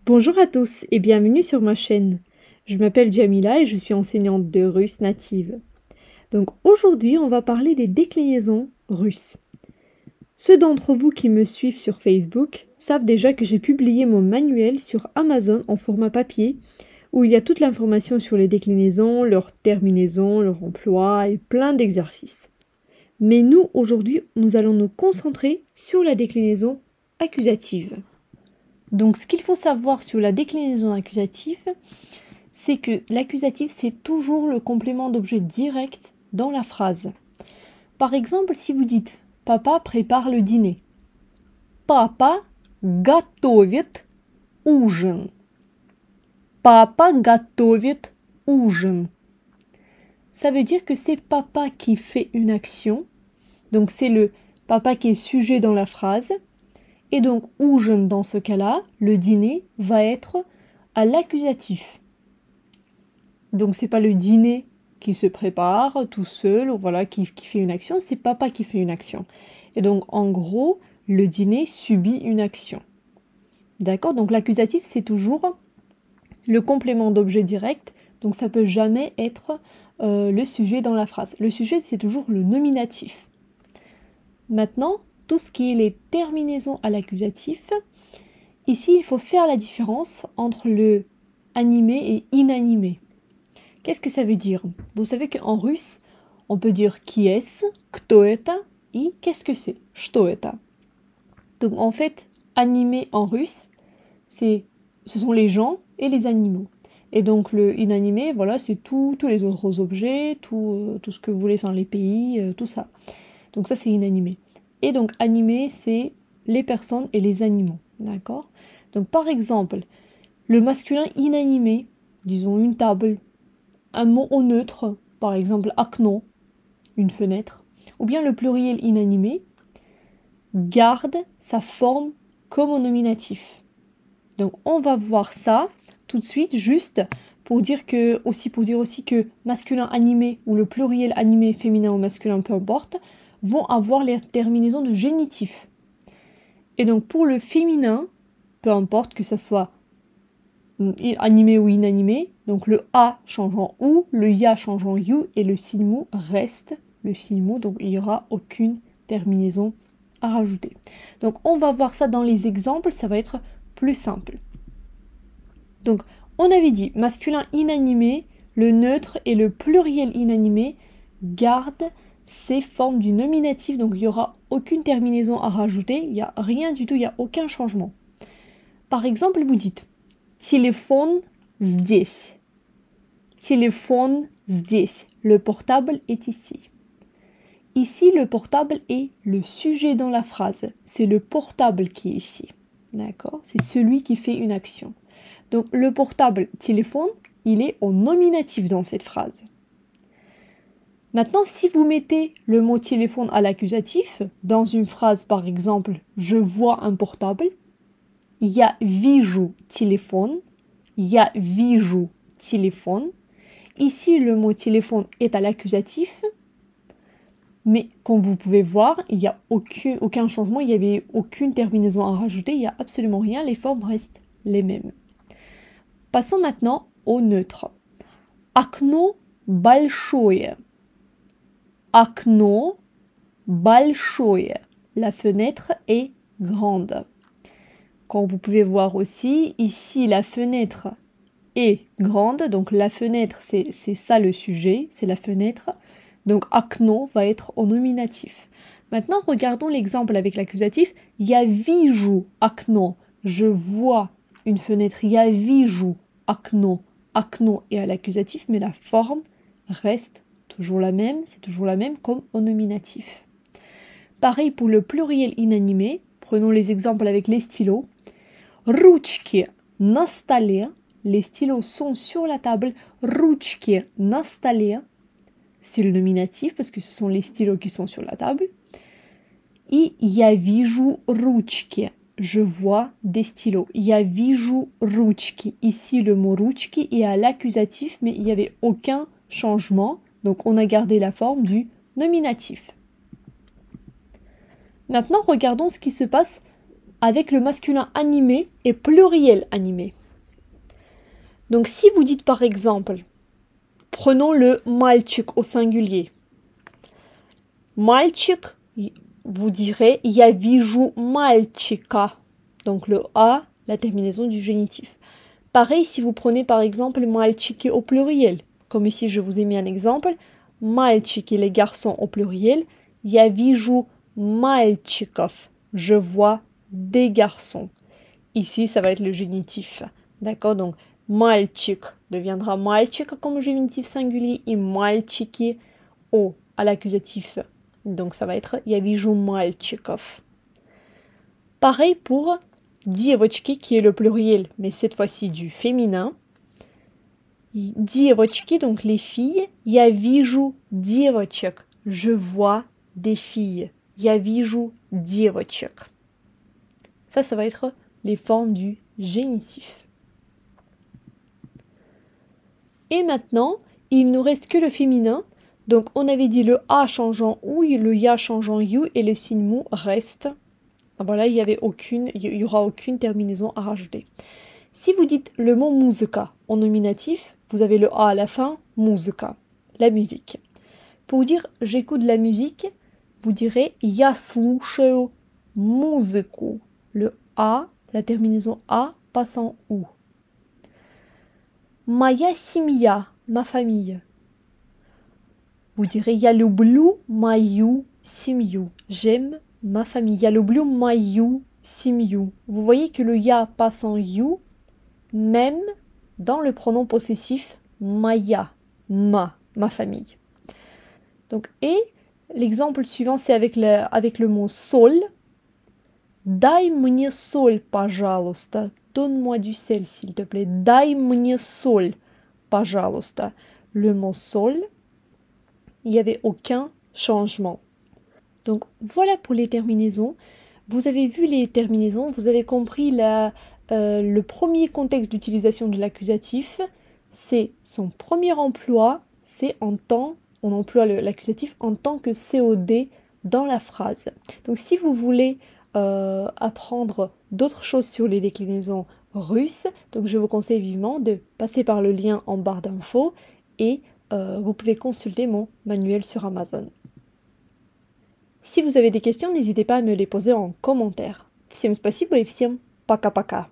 Bonjour à tous et bienvenue sur ma chaîne. Je m'appelle Jamila et je suis enseignante de russe native. Donc aujourd'hui, on va parler des déclinaisons russes. Ceux d'entre vous qui me suivent sur Facebook savent déjà que j'ai publié mon manuel sur Amazon en format papier où il y a toute l'information sur les déclinaisons, leurs terminaisons, leur emploi et plein d'exercices. Mais nous, aujourd'hui, nous allons nous concentrer sur la déclinaison accusative. Donc ce qu'il faut savoir sur la déclinaison accusative, c'est que l'accusatif, c'est toujours le complément d'objet direct dans la phrase. Par exemple, si vous dites « Papa prépare le dîner », «Папа готовит ужин». «Папа готовит ужин». Ça veut dire que c'est papa qui fait une action, donc c'est le papa qui est sujet dans la phrase, et donc ужин dans ce cas-là, le dîner va être à l'accusatif. Donc c'est pas le dîner qui se prépare tout seul, ou voilà, qui fait une action, c'est papa qui fait une action. Et donc en gros, le dîner subit une action. D'accord? Donc l'accusatif, c'est toujours le complément d'objet direct, donc ça peut jamais être le sujet dans la phrase. Le sujet, c'est toujours le nominatif. Maintenant, tout ce qui est les terminaisons à l'accusatif, ici, il faut faire la différence entre le animé et inanimé. Qu'est-ce que ça veut dire? Vous savez qu'en russe, on peut dire qui est-ce, кто это, et qu'est-ce que c'est, что это. Donc en fait, animé en russe, ce sont les gens et les animaux. Et donc le inanimé, voilà, c'est tous les autres objets, tout ce que vous voulez, enfin les pays, tout ça. Donc ça c'est inanimé. Et donc animé, c'est les personnes et les animaux, d'accord? Donc par exemple, le masculin inanimé, disons une table, un mot au neutre, par exemple окно, une fenêtre, ou bien le pluriel inanimé, garde sa forme comme au nominatif. Donc on va voir ça tout de suite, juste pour dire aussi que masculin animé ou le pluriel animé féminin ou masculin, peu importe, vont avoir les terminaisons de génitif. Et donc pour le féminin, peu importe que ça soit animé ou inanimé, donc le A change en OU, le YA change en YOU et le signe reste le signe, donc il n'y aura aucune terminaison à rajouter. Donc on va voir ça dans les exemples, ça va être plus simple. Donc on avait dit masculin inanimé, le neutre et le pluriel inanimé gardent ces formes du nominatif, donc il n'y aura aucune terminaison à rajouter, il n'y a rien du tout, il n'y a aucun changement. Par exemple, vous dites téléphone здесь. Téléphone здесь. Le portable est ici. Ici, le portable est le sujet dans la phrase. C'est le portable qui est ici. D'accord? C'est celui qui fait une action. Donc, le portable, téléphone, il est au nominatif dans cette phrase. Maintenant, si vous mettez le mot téléphone à l'accusatif, dans une phrase par exemple, je vois un portable, я вижу téléphone, я вижу téléphone. Ici, le mot téléphone est à l'accusatif, mais comme vous pouvez voir, il n'y a aucun changement, il n'y avait aucune terminaison à rajouter, il n'y a absolument rien, les formes restent les mêmes. Passons maintenant au neutre. Окно большое. Окно большое. La fenêtre est grande. Comme vous pouvez voir aussi, ici la fenêtre est grande, donc la fenêtre c'est ça le sujet, c'est la fenêtre. Donc окно va être au nominatif. Maintenant regardons l'exemple avec l'accusatif. Я вижу окно. Je vois une fenêtre. Я вижу окно. Окно est à l'accusatif, mais la forme reste toujours la même, c'est toujours la même comme au nominatif. Pareil pour le pluriel inanimé. Prenons les exemples avec les stylos. Ручки на столе. Les stylos sont sur la table. Ручки на столе. C'est le nominatif parce que ce sont les stylos qui sont sur la table. Et я вижу ручки. Je vois des stylos. Я вижу ручки. Ici, le mot ручки est à l'accusatif, mais il n'y avait aucun changement. Donc, on a gardé la forme du nominatif. Maintenant, regardons ce qui se passe avec le masculin animé et pluriel animé. Donc si vous dites par exemple, prenons le мальчик au singulier. Мальчик, vous direz я вижу мальчика. Donc le A, la terminaison du génitif. Pareil si vous prenez par exemple мальчики au pluriel. Comme ici je vous ai mis un exemple. Мальчики, les garçons au pluriel. Я вижу мальчиков. Je vois des garçons. Ici, ça va être le génitif. D'accord? Donc, мальчик deviendra мальчик comme génitif singulier et мальчики au à l'accusatif. Donc, ça va être я вижу мальчиков. Pareil pour девочки qui est le pluriel, mais cette fois-ci du féminin. Девочки, donc les filles. Я вижу девочек. Je vois des filles. Я вижу девочек. Ça va être les formes du génitif. Et maintenant, il nous reste que le féminin. Donc, on avait dit le A changeant OU, le YA changeant YOU et le signe MOU reste. Voilà, il y aura aucune terminaison à rajouter. Si vous dites le mot muzika en nominatif, vous avez le A à la fin, muzika, la musique. Pour vous dire j'écoute la musique, vous direz я слушаю музыку. Le A, la terminaison A passe en OU. Моя семья, ma famille. Vous direz я люблю мою семью. J'aime ma famille. Я люблю мою семью. Vous voyez que le ya passe en you, même dans le pronom possessif моя, ma famille. Donc, et l'exemple suivant, c'est avec le mot соль. Дай мне соль, пожалуйста. Donne-moi du sel, s'il te plaît. Дай мне соль, пожалуйста. Le mot соль, il n'y avait aucun changement. Donc, voilà pour les terminaisons. Vous avez vu les terminaisons, vous avez compris le premier contexte d'utilisation de l'accusatif. C'est son premier emploi, c'est on emploie l'accusatif en tant que COD dans la phrase. Donc si vous voulez apprendre d'autres choses sur les déclinaisons russes, donc je vous conseille vivement de passer par le lien en barre d'infos et vous pouvez consulter mon manuel sur Amazon. Si vous avez des questions, n'hésitez pas à me les poser en commentaire. Всем спасибо и всем пока-пока.